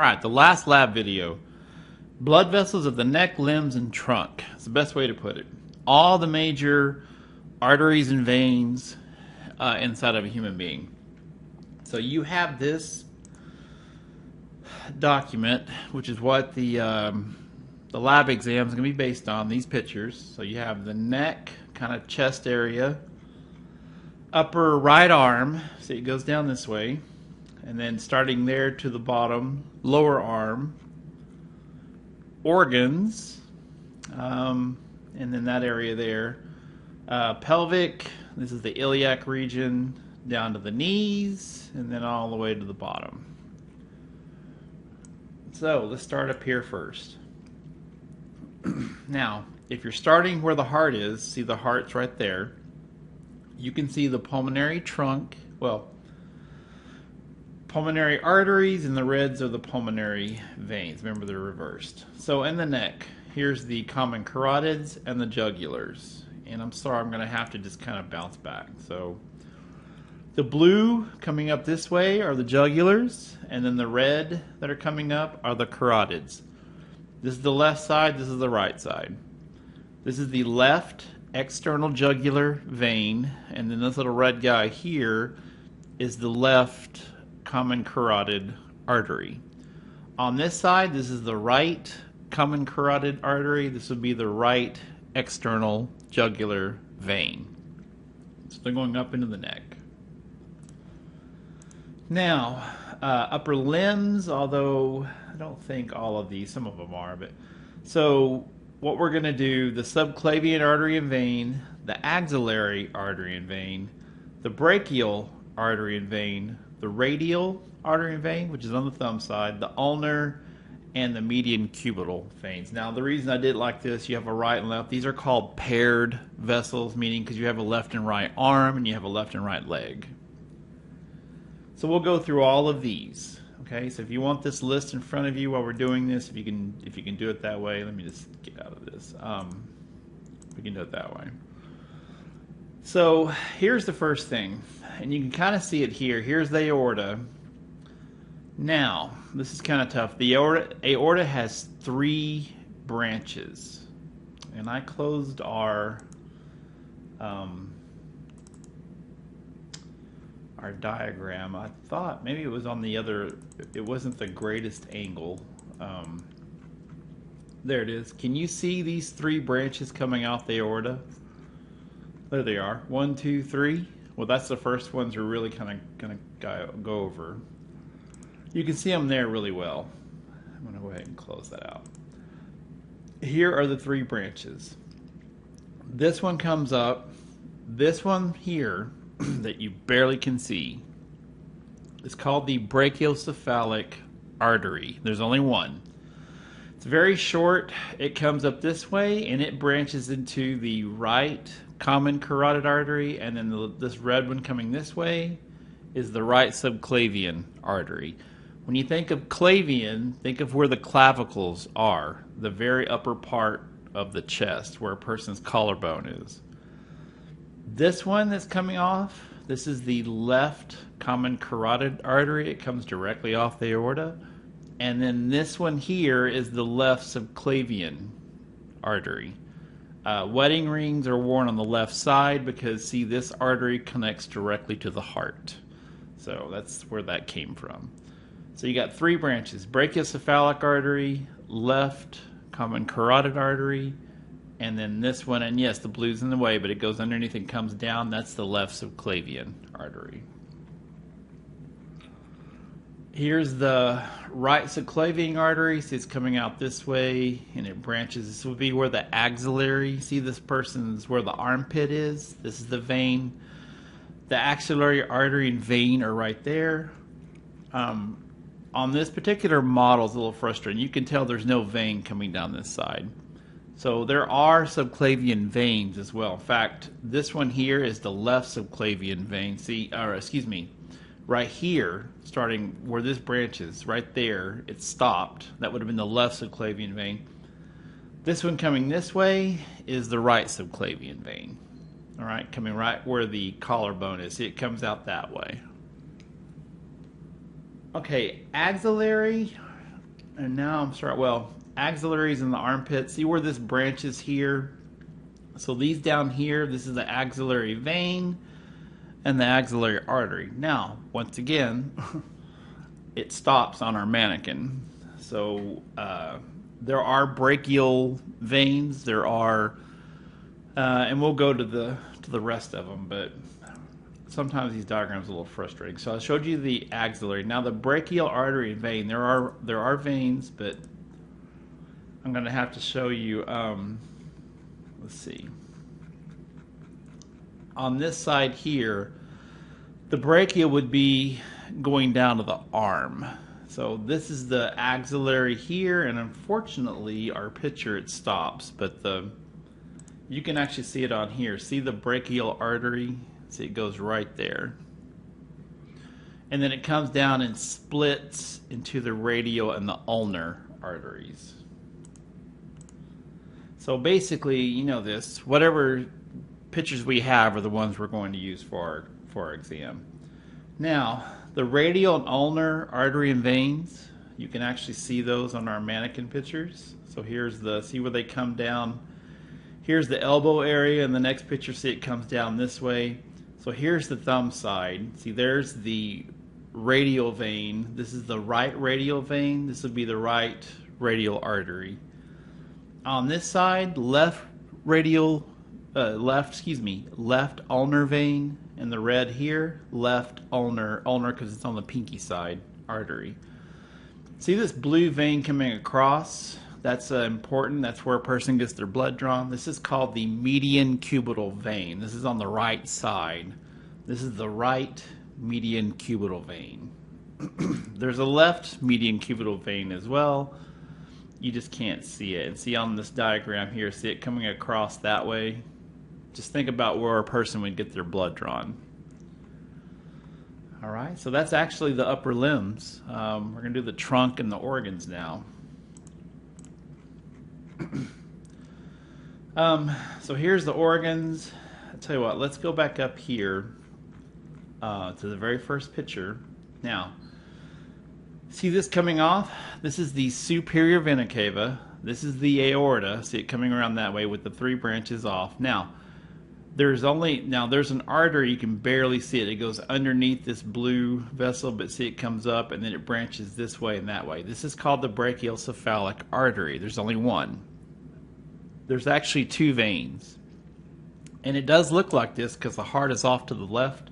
Alright, the last lab video. Blood vessels of the neck, limbs, and trunk. It's the best way to put it. All the major arteries and veins inside of a human being. So you have this document, which is what the lab exam is going to be based on, these pictures. So you have the neck, kind of chest area, upper right arm, so it goes down this way, and then starting there to the bottom, lower arm, organs, and then that area there, pelvic, this is the iliac region, down to the knees, and then all the way to the bottom. So let's start up here first. Now, if you're starting where the heart is, see the heart's right there, you can see the pulmonary trunk, well, pulmonary arteries, and the reds are the pulmonary veins. Remember, they're reversed. So in the neck, here's the common carotids and the jugulars. And I'm sorry, I'm going to have to just kind of bounce back. So the blue coming up this way are the jugulars, and then the red that are coming up are the carotids. This is the left side, this is the right side. This is the left external jugular vein, and then this little red guy here is the left common carotid artery. On this side, this is the right common carotid artery. This would be the right external jugular vein. So they're going up into the neck. Now, upper limbs, although I don't think all of these, some of them are, but so what we're going to do, the subclavian artery and vein, the axillary artery and vein, the brachial artery and vein, the radial artery and vein, which is on the thumb side, the ulnar, and the median cubital veins. Now, the reason I did it like this, you have a right and left. These are called paired vessels, meaning because you have a left and right arm and you have a left and right leg. So we'll go through all of these. Okay, so if you want this list in front of you while we're doing this, if you can do it that way, let me just get out of this. We can do it that way. So here's the first thing, and you can kind of see it here. Here's the aorta. Now, this is kind of tough. The aorta has 3 branches, and I closed our diagram. I thought maybe it was on the other, it wasn't the greatest angle. There it is. Can you see these 3 branches coming out the aorta? There they are. 1, 2, 3. Well, that's the first ones we're really kind of going to go over. You can see them there really well. I'm going to go ahead and close that out. Here are the 3 branches. This one comes up. This one here that you barely can see is called the Brachiocephalic Artery. There's only one. It's very short. It comes up this way and it branches into the right common carotid artery, and then this red one coming this way is the right subclavian artery. When you think of clavian, think of where the clavicles are, the very upper part of the chest where a person's collarbone is. This one that's coming off, this is the left common carotid artery. It comes directly off the aorta. And then this one here is the left subclavian artery. Wedding rings are worn on the left side because, see, this artery connects directly to the heart. So that's where that came from. So you got 3 branches: brachiocephalic artery, left common carotid artery, and then this one, and yes, the blue's in the way, but it goes underneath and comes down. That's the left subclavian artery. Here's the right subclavian artery. See, it's coming out this way, and it branches. This will be where the axillary, see this person's where the armpit is. This is the vein. The axillary artery and vein are right there. On this particular model, it's a little frustrating. You can tell there's no vein coming down this side. So there are subclavian veins as well. In fact, this one here is the left subclavian vein. See, or excuse me, right here, starting where this branches, right there, it stopped. That would have been the left subclavian vein. This one coming this way is the right subclavian vein. All right, coming right where the collarbone is. See, it comes out that way. Okay, axillary And now I'm sorry. Well, axillaries in the armpit. See where this branches here? So these down here, this is the axillary vein and the axillary artery. Now, once again, it stops on our mannequin. So there are brachial veins. There are, and we'll go to the rest of them, but sometimes these diagrams are a little frustrating. So I showed you the axillary. Now the brachial artery and vein, there are veins, but I'm going to have to show you, let's see. On this side here, the brachial would be going down to the arm. So this is the axillary here, and unfortunately our picture it stops, but you can actually see it on here. See the brachial artery? See, it goes right there. And then it comes down and splits into the radial and the ulnar arteries. So basically, you know this, whatever pictures we have are the ones we're going to use for our exam. Now, the radial and ulnar artery and veins, you can actually see those on our mannequin pictures. So here's see where they come down. Here's the elbow area, and the next picture, see it comes down this way. So here's the thumb side. See, there's the radial vein. This is the right radial vein. This would be the right radial artery. On this side, left ulnar vein, and the red here, left ulnar because it's on the pinky side, artery. See this blue vein coming across? That's important. That's where a person gets their blood drawn. This is called the median cubital vein. This is on the right side. This is the right median cubital vein. There's a left median cubital vein as well. You just can't see it. And see on this diagram here, see it coming across that way? Just think about where a person would get their blood drawn. All right, so that's actually the upper limbs. We're going to do the trunk and the organs now. So here's the organs. I'll tell you what, let's go back up here to the very first picture. Now, see this coming off? This is the superior vena cava. This is the aorta. See it coming around that way with the 3 branches off. Now, there's an artery, you can barely see it. It goes underneath this blue vessel, but see it comes up and then it branches this way and that way. This is called the Brachiocephalic Artery. There's only one. There's actually 2 veins. And it does look like this because the heart is off to the left.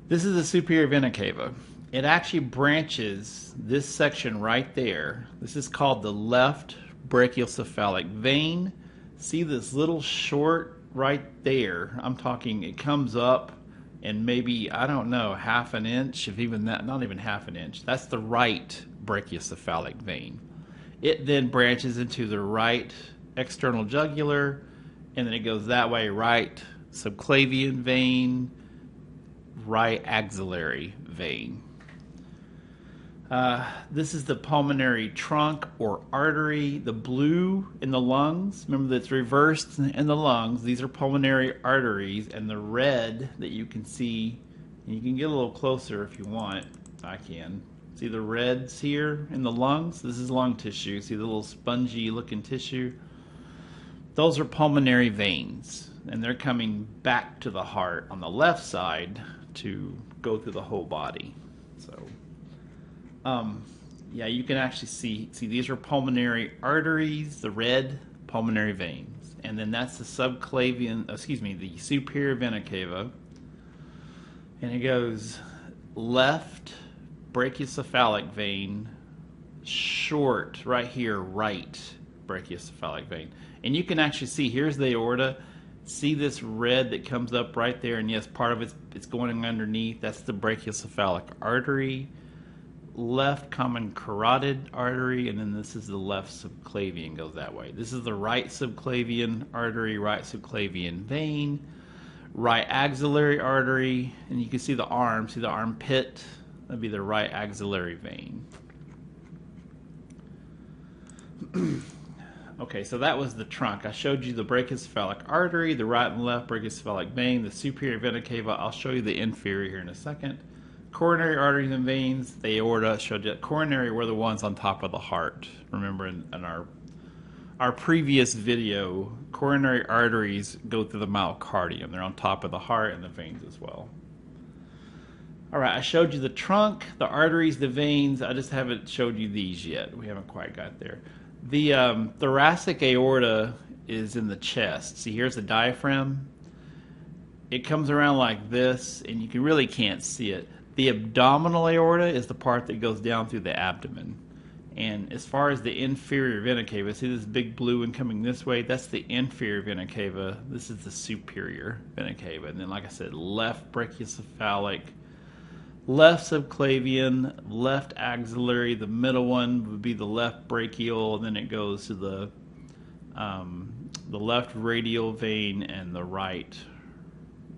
This is the superior vena cava. It actually branches this section right there. This is called the left brachiocephalic vein. See this little short right there? I'm talking, it comes up and maybe, I don't know, half an inch, if even that, not even half an inch. That's the right brachiocephalic vein. It then branches into the right external jugular, and then it goes that way, right subclavian vein, right axillary vein. This is the pulmonary trunk or artery. The blue in the lungs, remember that's reversed in the lungs. These are pulmonary arteries, and the red that you can see, and you can get a little closer if you want. I can. See the reds here in the lungs? This is lung tissue. See the little spongy looking tissue? Those are pulmonary veins, and they're coming back to the heart on the left side to go through the whole body. So, yeah, you can actually see these are pulmonary arteries, the red pulmonary veins, and then that's the the superior vena cava, and it goes left brachiocephalic vein, short right here, right brachiocephalic vein. And you can actually see, here's the aorta. See this red that comes up right there, and yes, part of it's going underneath. That's the brachiocephalic artery. Left common carotid artery, and then this is the left subclavian, goes that way. This is the right subclavian artery, right subclavian vein, right axillary artery, and you can see the arm, see the armpit, that'd be the right axillary vein. Okay, so that was the trunk. I showed you the brachiocephalic artery, the right and left brachiocephalic vein, the superior vena cava. I'll show you the inferior here in a second. Coronary arteries and veins, the aorta showed you. Coronary were the ones on top of the heart. Remember in our previous video, coronary arteries go through the myocardium. They're on top of the heart and the veins as well. All right, I showed you the trunk, the arteries, the veins. I just haven't showed you these yet. We haven't quite got there. The thoracic aorta is in the chest. See, here's the diaphragm. It comes around like this, and you really can't see it. The abdominal aorta is the part that goes down through the abdomen. And as far as the inferior vena cava, see this big blue one coming this way? That's the inferior vena cava. This is the superior vena cava. And then, like I said, left brachiocephalic, left subclavian, left axillary. The middle one would be the left brachial, and then it goes to the left radial vein and the right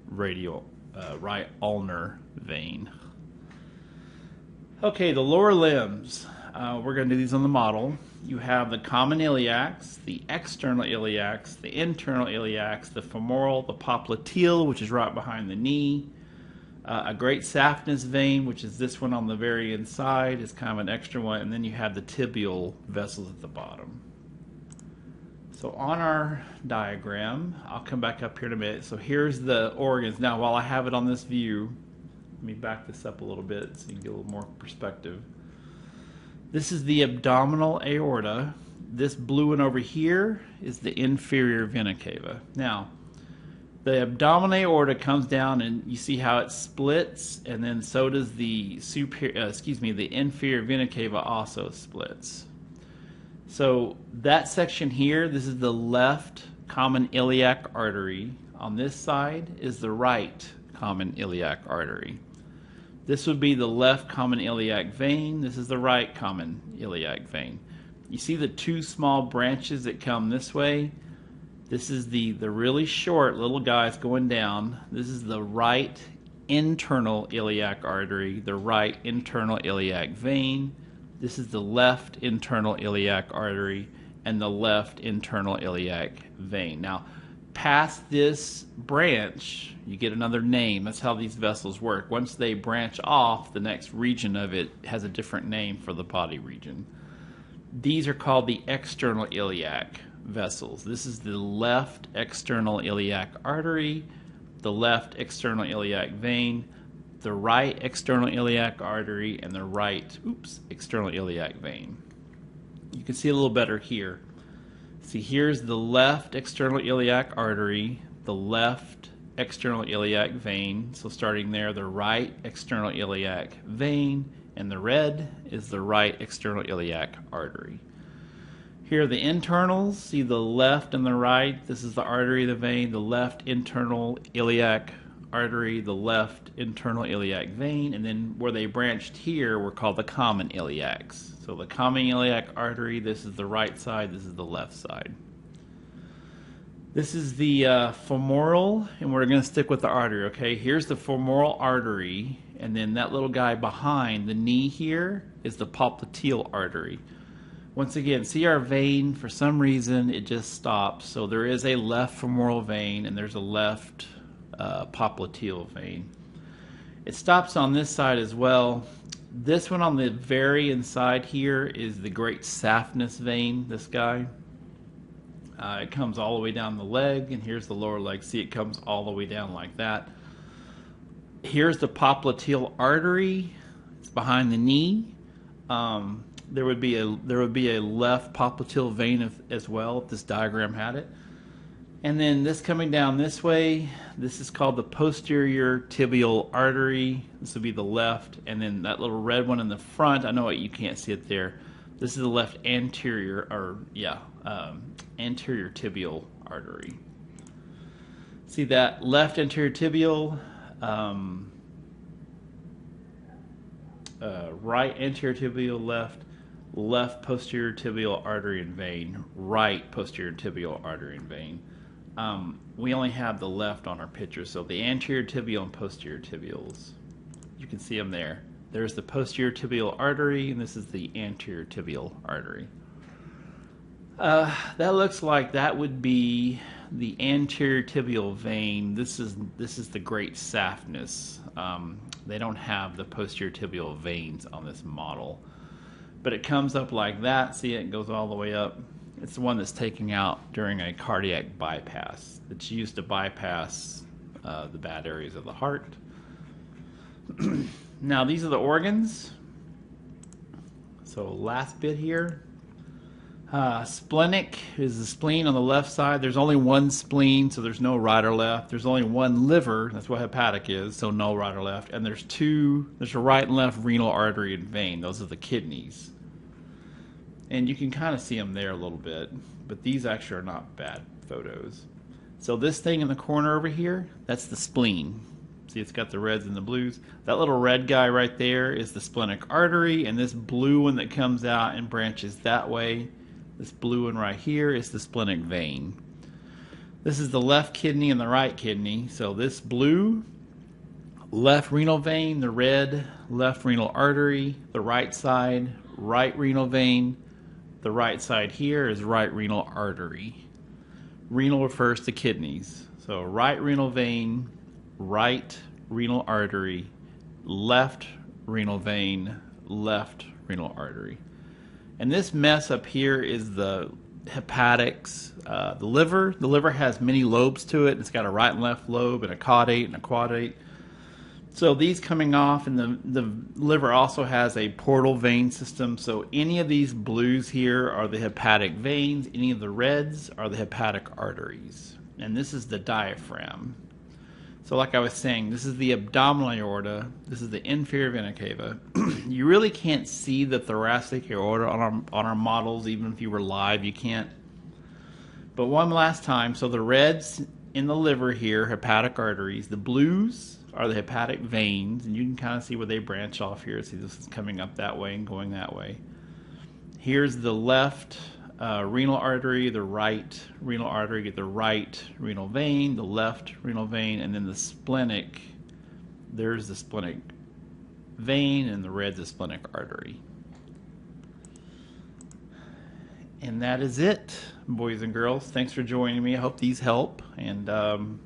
radial, right ulnar vein. Okay, the lower limbs. We're going to do these on the model. You have the common iliacs, the external iliacs, the internal iliacs, the femoral, the popliteal, which is right behind the knee, a great saphenous vein, which is this one on the very inside, is kind of an extra one, and then you have the tibial vessels at the bottom. So on our diagram, I'll come back up here in a minute. So here's the organs. Now, while I have it on this view, let me back this up a little bit so you can get a little more perspective. This is the abdominal aorta. This blue one over here is the inferior vena cava. Now, the abdominal aorta comes down, and you see how it splits, and then so does the the inferior vena cava also splits. So that section here, this is the left common iliac artery. On this side is the right common iliac artery. This would be the left common iliac vein. This is the right common iliac vein. You see the two small branches that come this way? This is the really short little guys going down. This is the right internal iliac artery, the right internal iliac vein. This is the left internal iliac artery and the left internal iliac vein. Now, past this branch, you get another name. That's how these vessels work. Once they branch off, the next region of it has a different name for the body region. These are called the external iliac vessels. This is the left external iliac artery, the left external iliac vein, the right external iliac artery, and the right external iliac vein. You can see a little better here. See, here's the left external iliac artery, the left external iliac vein. So starting there, the right external iliac vein, and the red is the right external iliac artery. Here are the internals. See the left and the right. This is the artery, the vein, the left internal iliac artery, the left internal iliac vein, and then where they branched here were called the common iliacs. So the common iliac artery, this is the right side, this is the left side. This is the femoral, and we're going to stick with the artery, okay? Here's the femoral artery, and then that little guy behind the knee here is the popliteal artery. Once again, see our vein, for some reason it just stops. So there is a left femoral vein and there's a left popliteal vein. It stops on this side as well. This one on the very inside here is the great saphenous vein, this guy. It comes all the way down the leg, and here's the lower leg. See, it comes all the way down like that. Here's the popliteal artery. It's behind the knee. There would be a left popliteal vein as well if this diagram had it. And then this coming down this way, this is called the posterior tibial artery. This would be the left, and then that little red one in the front, I know you can't see it there. This is the left anterior, anterior tibial artery. See that left anterior tibial, right anterior tibial, left posterior tibial artery and vein, right posterior tibial artery and vein. We only have the left on our picture, so the anterior tibial and posterior tibials, you can see them there. There's the posterior tibial artery, and this is the anterior tibial artery. That looks like that would be the anterior tibial vein, this is the great saphenous. They don't have the posterior tibial veins on this model, but it comes up like that. See, it goes all the way up. It's the one that's taken out during a cardiac bypass. It's used to bypass the bad areas of the heart. Now these are the organs. So last bit here. Splenic is the spleen on the left side. There's only one spleen, so there's no right or left. There's only one liver, that's what hepatic is, so no right or left. And there's a right and left renal artery and vein. Those are the kidneys. And you can kind of see them there a little bit, but these actually are not bad photos. So this thing in the corner over here, that's the spleen. See, it's got the reds and the blues. That little red guy right there is the splenic artery, and this blue one that comes out and branches that way, this blue one right here is the splenic vein. This is the left kidney and the right kidney. So this blue, left renal vein, the red, left renal artery, the right side, right renal vein. The right side here is right renal artery. Renal refers to kidneys. So right renal vein, right renal artery, left renal vein, left renal artery. And this mess up here is the hepatics, the liver. The liver has many lobes to it. It's got a right and left lobe and a caudate and a quadrate. So these coming off, and the liver also has a portal vein system. So any of these blues here are the hepatic veins. Any of the reds are the hepatic arteries. And this is the diaphragm. So like I was saying, this is the abdominal aorta. This is the inferior vena cava. You really can't see the thoracic aorta on our models. Even if you were live, you can't. But one last time. So the reds in the liver here, hepatic arteries. The blues are the hepatic veins. And you can kind of see where they branch off here. See, this is coming up that way and going that way. Here's the left renal artery, the right renal artery, the right renal vein, the left renal vein, and then the splenic. There's the splenic vein, and the red's the splenic artery. And that is it, boys and girls. Thanks for joining me. I hope these help. And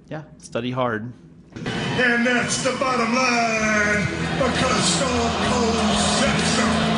yeah, study hard. And that's the bottom line, because Stone Cold said so.